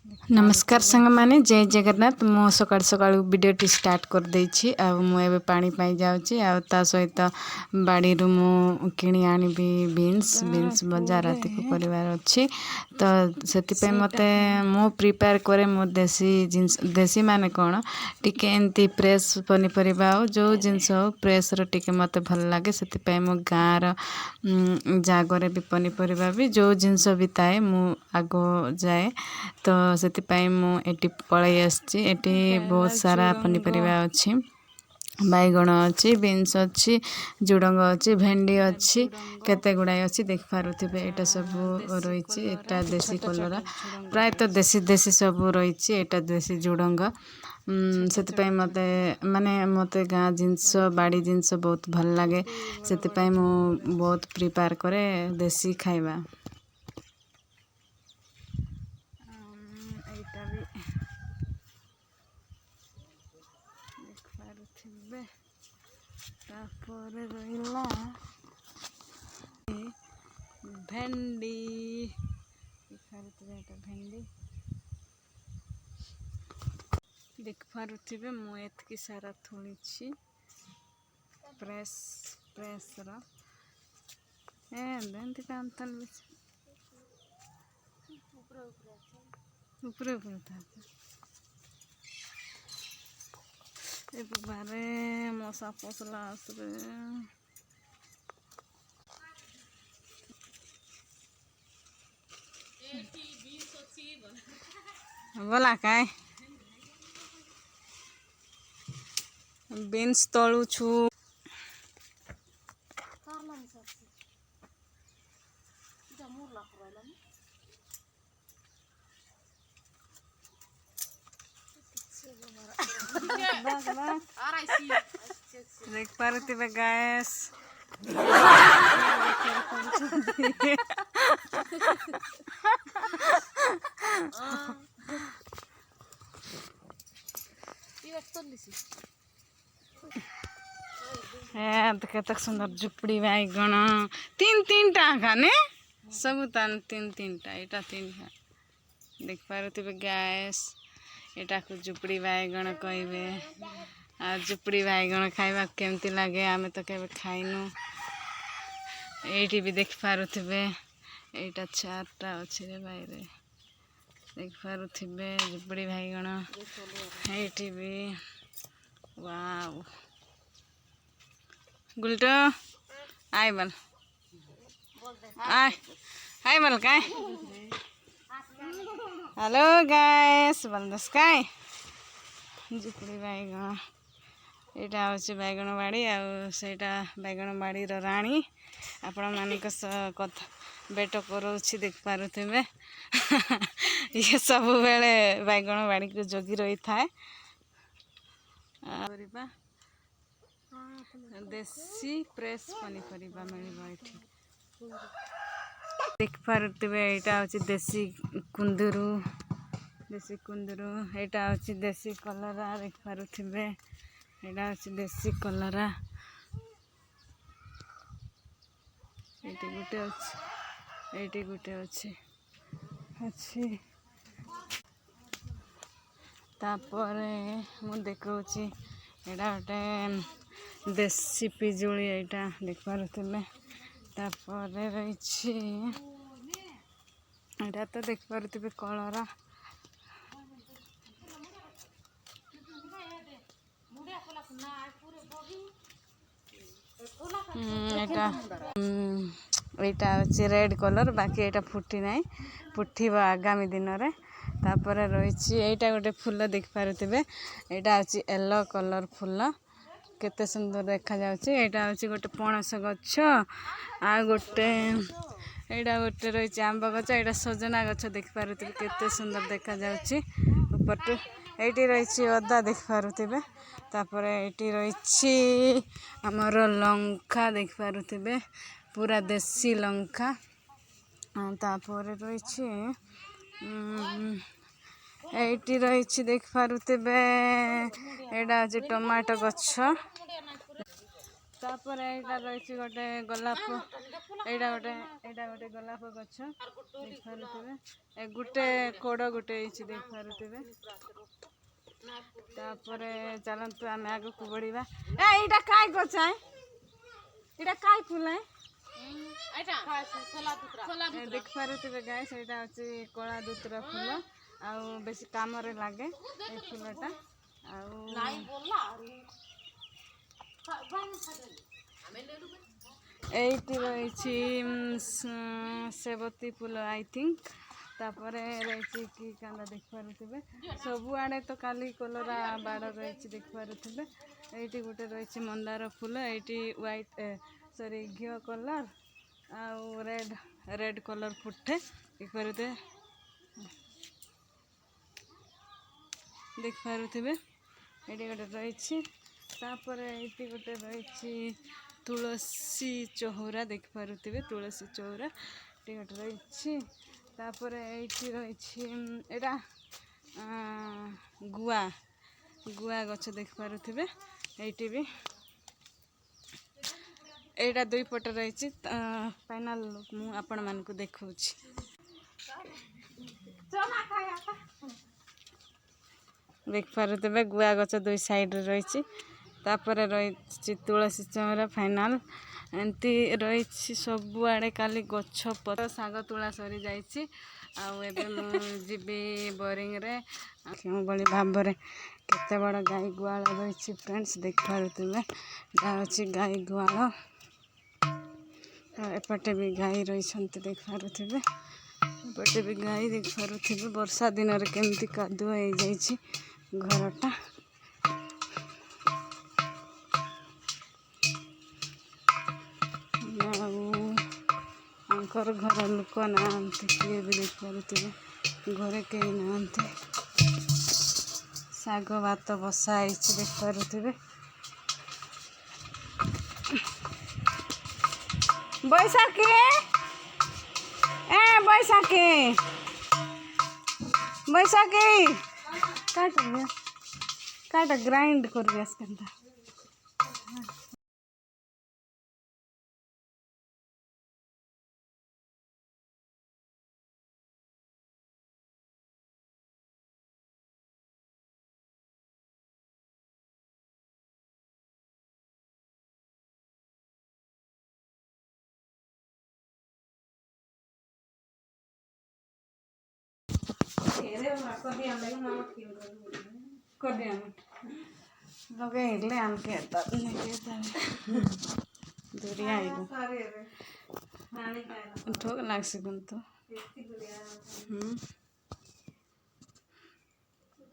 नमस्कार सांग माने जय जगन्नाथ मो सकाळ सकाळ वीडियो स्टार्ट कर देछि आ मु एबे पानी पाई जाउछि आ ता सहित बाड़ी रु मु किणी आनिबी बीन्स बजार राति को परिवार अछि तो सेति पे मते मु प्रिपेयर करे मो देसी माने कोन टिके एंती फ्रेश पनी परिबा जो जिंस फ्रेश रो टिके मते भल लागे सेति पे मो गार जागरे भी पनी परिबा भी जो जिंस भी ताए मु आगो जाए तो से मुझे पलि आसी एटी बहुत सारा पनीपरिया अच्छी बैगण अच्छी बीन्स अच्छी झुडंग अच्छी भेंडी अच्छी केते गुड़ाई अच्छी देख पारुथिबे एटा सब रही एटा देसी कलरा प्रायतः देसी देसी सब रही एटा देसी झुडंग से मते माने मते गाँ जिनस बाड़ी जिनस बहुत भल लगे से बहुत प्रिपेयर करे देसी खाइबा रहा भेंडी भेंडी देख पारुथिबे मु एतकी सारा थुणी प्रेस प्रेस रा देंती कांतन ऊपर ऊपर था एक बारे मशा पसला आसरे बोला काय बीन्स तळू छु देख पारुथिबे गैस केतक सुंदर झुपड़ी बैगण तीन तीन टा ने सब तान तीन तीन टा एटा तीन टा देख पारुथिबे गैस एटा को झुपड़ी बैगण कहबे आ झुपड़ी बैगण खाइबा केमती लगे आमे तो केबे खाइनु एठी भी देख पारुथिबे एटा चारटा अछि रे भाई रे देख पारुथिबे झुपड़ी बैगण एठी भी वाव गुलटो आय बल आय बल काय हेलो गाइस बलदस काय झुपड़ी बैगण एटा हूँ बैगण बाड़ी आटा बैगण बाड़ी राणी आपण मानिक कथा बेट करोछि देख पारुथिबे ये सब बेले बैगण बाड़ी को जगी रही थाए देसी फ्रेश पनीपरिया मिल देख पारुथिबे एटा हूँ देसी कुंदरू एटा हूँ देसी कलरा देख पारुथिबे एटा हूँ देसी कलरा एटी गुटे अच्छी तापरे मु देखौछि एटा गोटे देसी पिजुली एटा देख पारुथिबे तापरे रही एटा तो देख पारुथिबे कलरा एटा हूँ रेड कलर बाकी एटा फुटी नाई फुटब आगामी दिन रे तापर रही एटा गोटे फूल देख पारुथिबे एटा हूँ येलो कलर फूल केते सुंदर देखा जाउछि एटा हूँ गोटे पणस गछ आ गोटे एटा गोटे रही आंब गछ एटा सजना गछ देख पारुथिबे केते सुंदर देखा जाउछि ऊपर एटी रही अदा देख पारुथिबे तापर एटी रही हमर लंका देख पारुथिबे पूरा देसी लंका तापर रही एटी रही देख पारुथिबे एटा हूँ टमाटो गछ तापर एटा रही गोटे गोलाप एटा गोटे गोलाप गछ देख पारे गोटे कोड़ गोटे देख पारे तापर चलतु आम आग को बढ़ा एटा काय गछ है एटा काय फूल है देख पारे गाइस एटा होची कला दूतरा फूल आउ बेसी काम रे लागे ए फूलटा आउ एटी रही सेवती फूल आई थिंक तापर रही कि कांदा देख पारे सबु आड़े तो काली कलरा बाड़ रही देख पारे ये गोटे रही मंदार फूल ये व्हाइट सॉरी घिओ कलर आउ रेड कलर फुटे देख पारे देख पारे ये गोटे रही तापर ये गोटे रही तुलसी चौरा देख पारे तुलसी चौरा ये गोटे रही तापर ये रही एटा गुआ गुआ गछ देख पारे ये भी एटा दुई पट रही फाइनल लुक मु आपण मान को देखा देख पारे गुआ गछ दुई साइड रही तापर रही तुलसी चौरा फाइनल एमती रही सबु आड़े काली गछ पत्र साग तुला सरी जाइए आबे बोरिंग रे क्यों बड़ी भाव में केते बड़ गाई गुआल रही फ्रेंड्स देख पारे अच्छी गाई गुआल एपटे भी गाई रही देख पारे एपटे भी गाई देख पारे वर्षा दिन में केमती कादुआ हो जाइए घरटा घर लोक ना किए भी देख पारे घरे कहीं ना साग भात बसाई देख पारे बैसाखी ए बैसाखी बैसाखी काट ग्राइंड कर लगे आमके दूरिया ठोक लाग